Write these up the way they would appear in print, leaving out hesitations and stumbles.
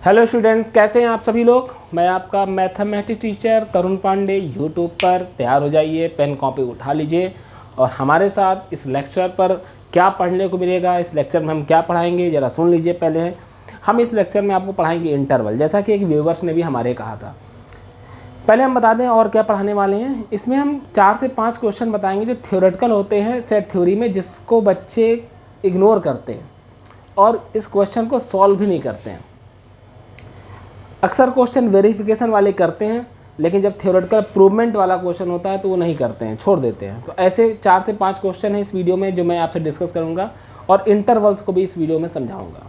Hello students, कैसे हैं आप सभी लोग। मैं आपका मैथमेटिक्स टीचर तरुण पांडे यूट्यूब पर तैयार हो जाइए, पेन कॉपी उठा लीजिए और हमारे साथ इस लेक्चर पर क्या पढ़ने को मिलेगा, इस लेक्चर में हम क्या पढ़ाएंगे ज़रा सुन लीजिए। पहले हम इस लेक्चर में आपको पढ़ाएंगे इंटरवल, जैसा कि एक व्यूवर्स ने भी हमारे कहा था। पहले हम बता दें और क्या पढ़ाने वाले हैं। इसमें हम 4 से 5 क्वेश्चन बताएंगे जो थ्योरेटिकल होते हैं सेट थ्योरी में, जिसको बच्चे इग्नोर करते हैं और इस क्वेश्चन को सॉल्व भी नहीं करते हैं। अक्सर क्वेश्चन वेरिफिकेशन वाले करते हैं, लेकिन जब थ्योरेटिकल प्रूवमेंट वाला क्वेश्चन होता है तो वो नहीं करते हैं, छोड़ देते हैं। तो ऐसे 4 से 5 क्वेश्चन हैं इस वीडियो में जो मैं आपसे डिस्कस करूंगा और इंटरवल्स को भी इस वीडियो में समझाऊंगा।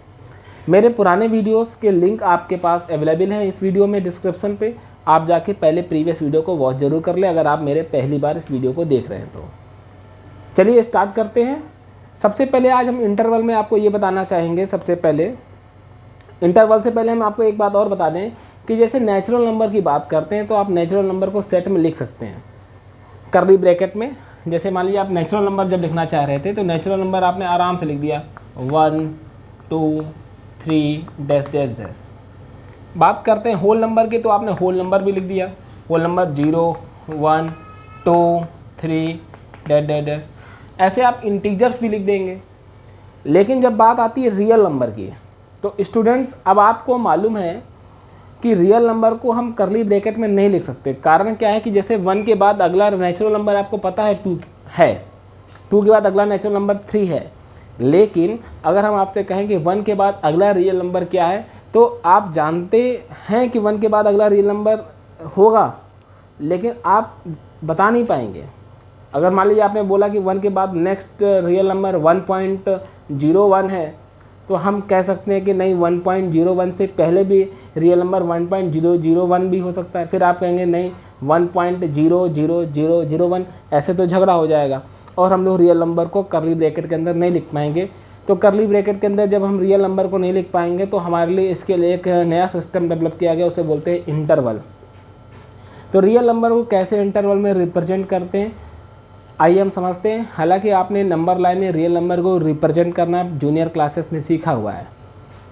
मेरे पुराने वीडियोस के लिंक आपके पास अवेलेबल हैं इस वीडियो में डिस्क्रिप्शन पे। आप जाके पहले प्रीवियस वीडियो को वॉच जरूर कर लें अगर आप मेरे पहली बार इस वीडियो को देख रहे हैं तो। चलिए स्टार्ट करते हैं। सबसे पहले आज हम इंटरवल में आपको ये बताना चाहेंगे। सबसे पहले इंटरवल से पहले हम आपको एक बात और बता दें कि जैसे नेचुरल नंबर की बात करते हैं तो आप नेचुरल नंबर को सेट में लिख सकते हैं कर्ली ब्रैकेट में। जैसे मान लीजिए आप नेचुरल नंबर जब लिखना चाह रहे थे तो नेचुरल नंबर आपने आराम से लिख दिया 1 2 3 डैश डैश डैश। बात करते हैं होल नंबर की तो आपने होल नंबर भी लिख दिया, whole number 0 1 2 3 dash dash dash. ऐसे आप इंटीजर्स भी लिख देंगे। लेकिन जब बात आती है रियल नंबर की तो स्टूडेंट्स अब आपको मालूम है कि रियल नंबर को हम कर्ली ब्रैकेट में नहीं लिख सकते। कारण क्या है कि जैसे 1 के बाद अगला नेचुरल नंबर आपको पता है 2 है, 2 के बाद अगला नेचुरल नंबर 3 है। लेकिन अगर हम आपसे कहें कि 1 के बाद अगला रियल नंबर क्या है तो आप जानते हैं कि 1 के बाद अगला रियल नंबर होगा, लेकिन आप बता नहीं पाएंगे। अगर मान लीजिए आपने बोला कि 1 के बाद नेक्स्ट रियल नंबर 1.01 है तो हम कह सकते हैं कि नहीं 1.01 से पहले भी रियल नंबर 1.001 भी हो सकता है। फिर आप कहेंगे नहीं 1.00001, ऐसे तो झगड़ा हो जाएगा और हम लोग रियल नंबर को कर्ली ब्रैकेट के अंदर नहीं लिख पाएंगे। तो कर्ली ब्रैकेट के अंदर जब हम रियल नंबर को नहीं लिख पाएंगे तो हमारे लिए इसके लिए एक नया सिस्टम डेवलप किया गया, उसे बोलते हैं इंटरवल। तो रियल नंबर को कैसे इंटरवल में रिप्रेजेंट करते हैं आइए हम समझते हैं। हालांकि आपने नंबर लाइन में रियल नंबर को रिप्रेजेंट करना जूनियर क्लासेस में सीखा हुआ है,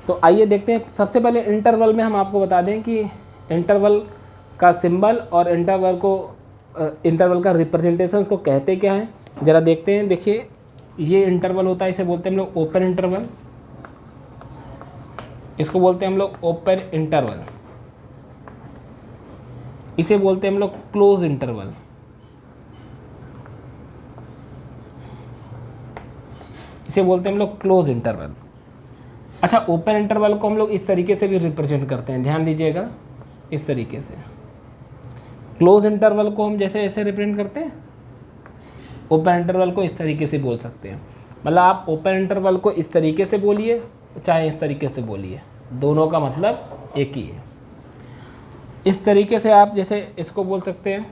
तो आइए देखते हैं। सबसे पहले इंटरवल में हम आपको बता दें कि इंटरवल का सिंबल और इंटरवल का रिप्रेजेंटेशन उसको कहते क्या है, ज़रा देखते हैं। देखिए ये इंटरवल होता है, इसे बोलते हैं हम लोग ओपन इंटरवल, इसको बोलते हैं हम लोग ओपन इंटरवल, इसे बोलते हैं हम लोग क्लोज इंटरवल, इसे बोलते हैं हम लोग क्लोज इंटरवल। अच्छा, ओपन इंटरवल को हम लोग इस तरीके से भी रिप्रेजेंट करते हैं, ध्यान दीजिएगा, इस तरीके से। क्लोज इंटरवल को हम जैसे ऐसे रिप्रेजेंट करते हैं, ओपन इंटरवल को इस तरीके से बोल सकते हैं। मतलब आप ओपन इंटरवल को इस तरीके से बोलिए चाहे इस तरीके से बोलिए, दोनों का मतलब एक ही है। इस तरीके से आप जैसे इसको बोल सकते हैं।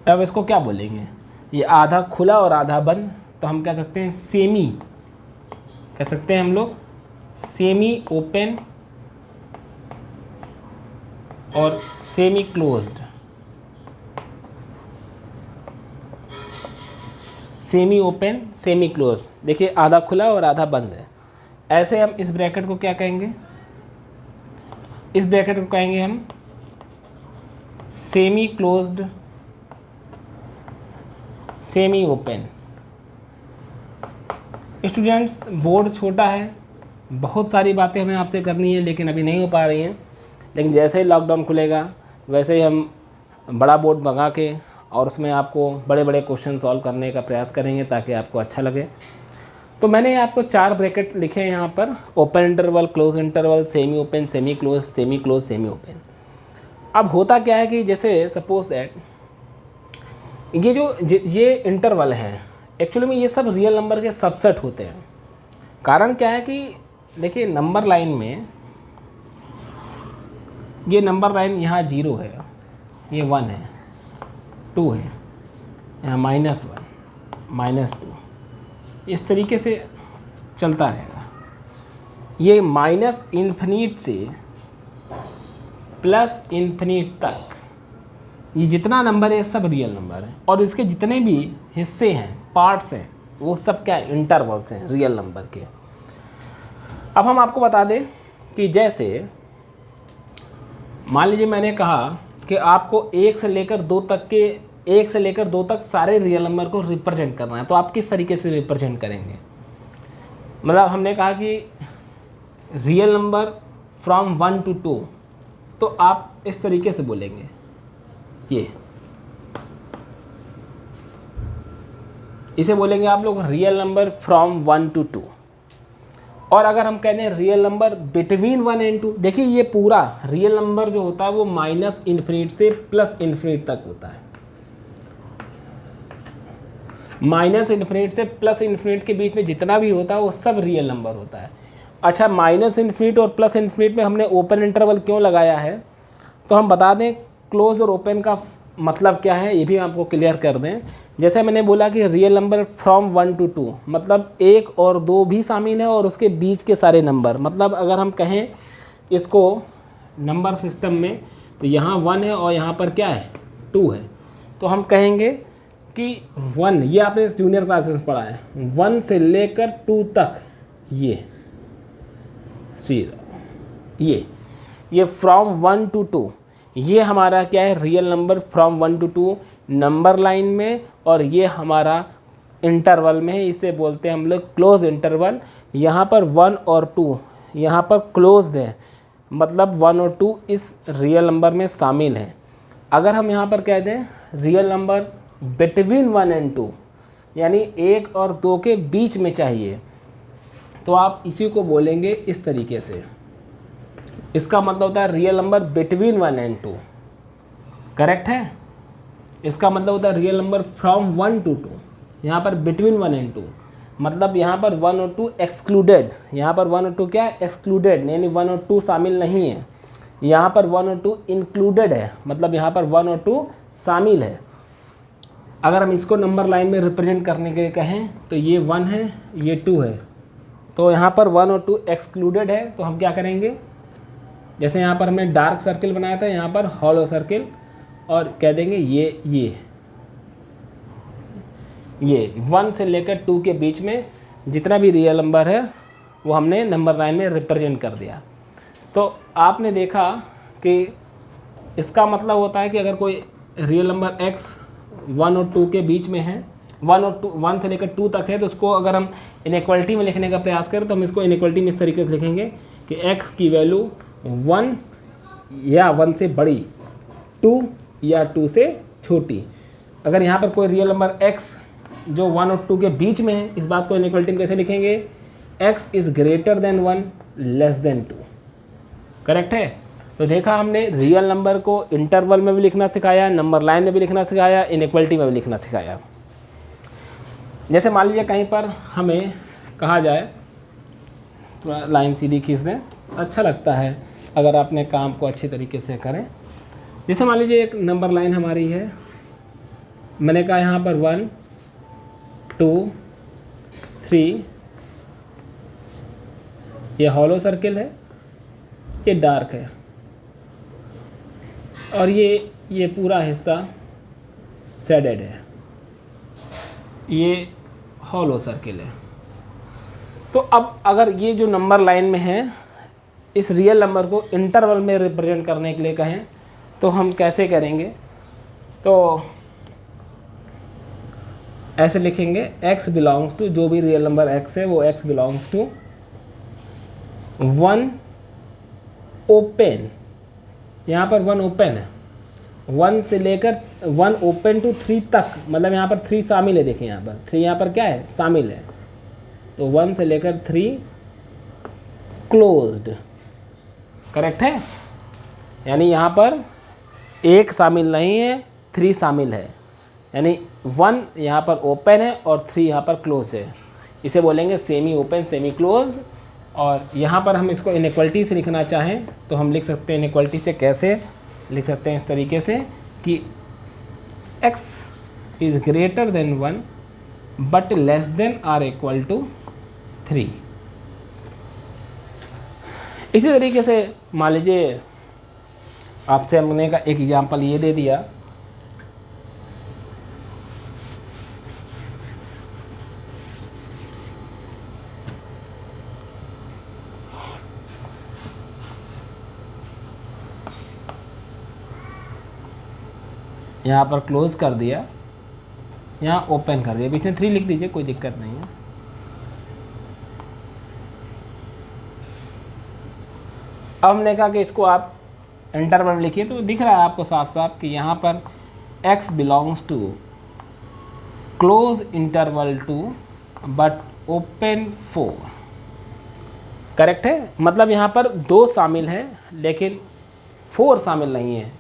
अब इसको क्या बोलेंगे, ये आधा खुला और आधा बंद, तो हम कह सकते हैं सेमी, कह सकते हैं हम लोग सेमी ओपन और semi closed, semi open semi closed. देखिए आधा खुला और आधा बंद है। ऐसे हम इस ब्रैकेट को क्या कहेंगे, इस ब्रैकेट को कहेंगे हम semi closed semi open. Students board छोटा है, बहुत सारी बातें हमें आपसे करनी है लेकिन अभी नहीं हो पा रही हैं। लेकिन जैसे ही लॉकडाउन खुलेगा वैसे ही हम बड़ा बोर्ड मंगा के और उसमें आपको बड़े बड़े क्वेश्चन सॉल्व करने का प्रयास करेंगे ताकि आपको अच्छा लगे। तो मैंने आपको 4 ब्रैकेट लिखे हैं यहाँ पर, open interval, close interval, semi open, semi close, semi close, semi open. अब होता क्या है कि जैसे सपोज दैट ये इंटरवल हैं, एक्चुअली में ये सब रियल नंबर के सबसेट होते हैं। कारण क्या है कि देखिए नंबर लाइन में ये नंबर लाइन यहाँ 0 है, ये 1 है, 2 है, यहाँ -1 -2, इस तरीके से चलता रहेगा। ये माइनस इन्फिनिट से प्लस इन्फिनिट तक ये जितना नंबर है सब रियल नंबर है और इसके जितने भी हिस्से हैं, पार्ट्स हैं, वो सब क्या इंटरवल्स हैं रियल नंबर के। अब हम आपको बता दें कि जैसे मान लीजिए मैंने कहा कि आपको 1 से लेकर 2 तक सारे रियल नंबर को रिप्रेजेंट करना है, तो आप किस तरीके से रिप्रेजेंट करेंगे? मतलब हमने कहा कि रियल नंबर फ्रॉम 1 to 2, तो आप इस तरीके से बोलेंगे, ये इसे बोलेंगे आप लोग रियल नंबर फ्रॉम 1 to 2। और अगर हम कहते हैं रियल नंबर बिटवीन 1 and 2, देखिए ये पूरा रियल नंबर जो होता है वो -∞ से +∞ तक होता है। -∞ से +∞ के बीच में जितना भी होता है वो सब रियल नंबर होता है। अच्छा, -∞ और +∞ में हमने ओपन इंटरवल क्यों लगाया है, तो हम बता दें क्लोज और ओपन का मतलब क्या है, ये भी आपको क्लियर कर दें। जैसे मैंने बोला कि रियल नंबर फ्रॉम 1 to 2, मतलब 1 और 2 भी शामिल है और उसके बीच के सारे नंबर। मतलब अगर हम कहें इसको नंबर सिस्टम में, तो यहाँ 1 है और यहाँ पर क्या है 2 है, तो हम कहेंगे कि 1, ये आपने जूनियर क्लास में पढ़ा है, 1 से लेकर 2 तक ये फ्रॉम 1 to 2, ये हमारा क्या है real number from 1 to 2 number line में, और ये हमारा इंटरवल में है, इसे बोलते हैं हम लोग क्लोज इंटरवल। यहाँ पर 1 और 2 यहाँ पर क्लोज्ड है, मतलब 1 और 2 इस रियल नंबर में शामिल हैं। अगर हम यहाँ पर कह दें रियल नंबर बिटवीन 1 and 2, यानी 1 और 2 के बीच में चाहिए, तो आप इसी को बोलेंगे इस तरीके से। इसका मतलब होता है real number between 1 and 2, correct है। इसका मतलब होता है रियल नंबर फ्रॉम 1 to 2, यहाँ पर बिटवीन 1 and 2, मतलब यहाँ पर 1 और 2 एक्सक्लूडेड, यहाँ पर 1 और 2 क्या है एक्सक्लूडेड, यानी 1 और 2 शामिल नहीं है। यहाँ पर 1 और 2 इंक्लूडेड है, मतलब यहाँ पर 1 और 2 शामिल है। अगर हम इसको नंबर लाइन में रिप्रेजेंट करने के लिए कहें तो ये 1 है, ये 2 है, तो यहाँ पर 1 और 2 एक्सक्लूडेड है, तो हम क्या करेंगे, जैसे यहाँ पर हमने डार्क सर्किल बनाया था, यहाँ पर हॉलो सर्किल, और कह देंगे ये 1 से लेकर 2 के बीच में जितना भी रियल नंबर है वो हमने नंबर लाइन में रिप्रेजेंट कर दिया। तो आपने देखा कि इसका मतलब होता है कि अगर कोई रियल नंबर x 1 और 2 के बीच में है, 1 से लेकर 2 तक है, तो उसको अगर हम इनइक्वालिटी में लिखने का प्रयास करें तो हम इसको इनइक्वालिटी में इस तरीके से लिखेंगे कि x की वैल्यू 1 या 1 से बड़ी, 2 या 2 से छोटी। अगर यहाँ पर कोई रियल नंबर x जो 1 और 2 के बीच में है, इस बात को इनइक्वालिटी में कैसे लिखेंगे, x is greater than 1 less than 2, correct है। तो देखा हमने रियल नंबर को इंटरवल में भी लिखना सिखाया, नंबर लाइन में भी लिखना सिखाया, इनइक्वालिटी में भी लिखना सिखाया। जैसे मान लीजिए कहीं पर हमें कहा जाए, थोड़ा लाइन सीधी खींच दें, अच्छा लगता है अगर आपने काम को अच्छी तरीके से करें। जैसे मान लीजिए एक नंबर लाइन हमारी है, मैंने कहा यहाँ पर 1 2 3, ये हॉलो सर्किल है, ये डार्क है, और ये पूरा हिस्सा शेडेड है, ये हॉलो सर्किल है। तो अब अगर ये जो नंबर लाइन में है, इस रियल नंबर को इंटरवल में रिप्रेजेंट करने के लिए कहें तो हम कैसे करेंगे, तो ऐसे लिखेंगे x बिलोंग्स टू, जो भी रियल नंबर x है वो x बिलोंग्स टू 1 ओपन, यहाँ पर 1 ओपन है, 1 से लेकर 1 ओपन टू 3 तक, मतलब यहाँ पर 3 शामिल है। देखिए यहाँ पर 3 यहाँ पर क्या है शामिल है, तो 1 से लेकर 3 क्लोज्ड, करेक्ट है। यानी यहाँ पर 1 शामिल नहीं है, 3 शामिल है, यानी 1 यहाँ पर ओपन है और 3 यहाँ पर क्लोज है। इसे बोलेंगे सेमी ओपन सेमी क्लोज। और यहाँ पर हम इसको इनइक्वालिटी से लिखना चाहें तो हम लिख सकते हैं इनइक्वालिटी से, कैसे लिख सकते हैं, इस तरीके से कि x is greater than 1 but less than or equal to 3। इसी तरीके से मान लीजिए आपसे हमने का एक एग्जांपल ये दे दिया, यहाँ पर क्लोज कर दिया, यहाँ ओपन कर दिया, बीच में 3 लिख दीजिए, कोई दिक्कत नहीं है। अब हमने कहा कि इसको आप इंटरवल लिखिए, तो दिख रहा है आपको साफ साफ कि यहाँ पर x belongs to close interval two but open 4। Correct है, मतलब यहाँ पर 2 शामिल है लेकिन 4 शामिल नहीं है,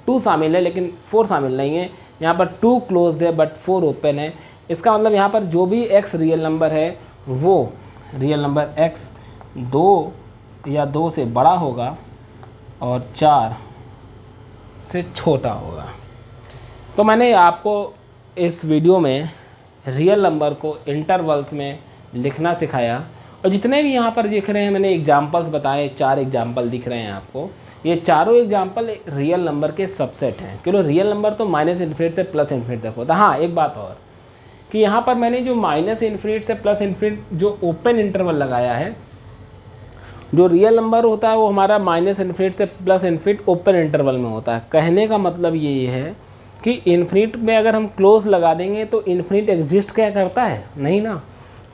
2 शामिल है लेकिन 4 शामिल नहीं है। यहाँ पर 2 क्लोज है बट 4 ओपन है। इसका मतलब यहाँ पर जो भी x रियल नंबर है वो रियल नंबर x 2 या 2 से बड़ा होगा और 4 से छोटा होगा। तो मैंने आपको इस वीडियो में रियल नंबर को इंटरवल्स में लिखना सिखाया, और जितने भी यहाँ पर दिख रहे हैं मैंने एग्जाम्पल्स बताए, 4 एग्जाम्पल दिख रहे हैं आपको। ये चारों एग्जाम्पल रियल नंबर के सबसेट हैं, क्योंकि रियल नंबर तो -∞ से +∞ तक होता है। हाँ, एक बात और कि यहाँ पर मैंने जो -∞ से +∞ जो ओपन इंटरवल लगाया है, जो रियल नंबर होता है वो हमारा -∞ से +∞ ओपन इंटरवल में होता है। कहने का मतलब ये है कि इन्फिनिट में अगर हम क्लोज लगा देंगे तो इन्फिनिट एग्जिस्ट क्या करता है? नहीं ना।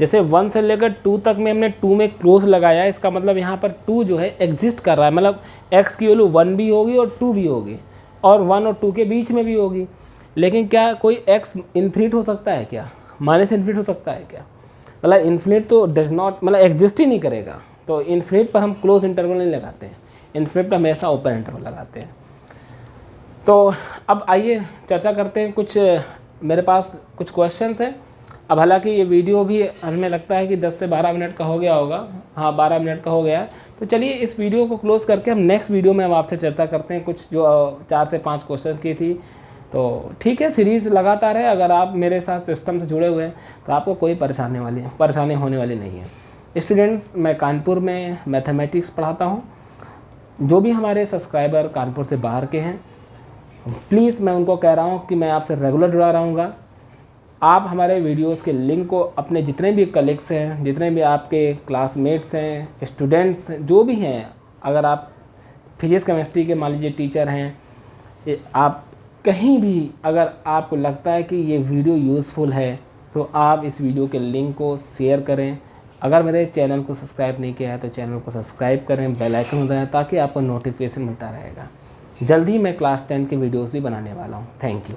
जैसे 1 से लेकर 2 तक में हमने 2 में क्लोज लगाया, इसका मतलब यहाँ पर 2 जो है एग्जिस्ट कर रहा है, मतलब x की वैल्यू 1 भी होगी और 2 भी होगी, और 1 और 2 के बीच में भी होगी। लेकिन क्या कोई x इन्फिनिट हो सकता है क्या? -∞ हो सकता है क्या? मतलब इन्फिनिट तो डज नॉट, मतलब एग्जिस्ट ही नहीं करेगा। तो इन्फिनिट पर हम क्लोज इंटरवल नहीं लगाते हैं, इन्फिनिट पर हमेशा ओपन इंटरवल लगाते हैं। तो अब आइए चर्चा करते हैं। कुछ मेरे पास कुछ क्वेश्चंस हैं। अब हालांकि ये वीडियो भी हमें लगता है कि 10 से 12 मिनट का हो गया होगा। हाँ, 12 मिनट का हो गया है। तो चलिए इस वीडियो को क्लोज़ करके हम नेक्स्ट वीडियो में हम आपसे चर्चा करते हैं। कुछ जो 4 से 5 क्वेश्चन की थी, तो ठीक है, सीरीज़ लगातार है। अगर आप मेरे साथ सिस्टम से जुड़े हुए हैं तो आपको कोई परेशानी होने वाली नहीं है। स्टूडेंट्स, मैं कानपुर में मैथमेटिक्स पढ़ाता हूँ। जो भी हमारे सब्सक्राइबर कानपुर से बाहर के हैं, प्लीज़ मैं उनको कह रहा हूँ कि मैं आपसे रेगुलर जुड़ा रहूँगा। आप हमारे वीडियोस के लिंक को अपने जितने भी कलीग्स हैं, जितने भी आपके क्लासमेट्स हैं, स्टूडेंट्स हैं, जो भी हैं, अगर आप फिजिक्स केमिस्ट्री के मान लीजिए टीचर हैं, आप कहीं भी अगर आपको लगता है कि ये वीडियो यूज़फुल है तो आप इस वीडियो के लिंक को शेयर करें। अगर मेरे चैनल को सब्सक्राइब नहीं किया है तो चैनल को सब्सक्राइब करें, बेल आइकन दबाएं ताकि आपको नोटिफिकेशन मिलता रहेगा। जल्दी मैं क्लास 10 के वीडियोस भी बनाने वाला हूँ। Thank you.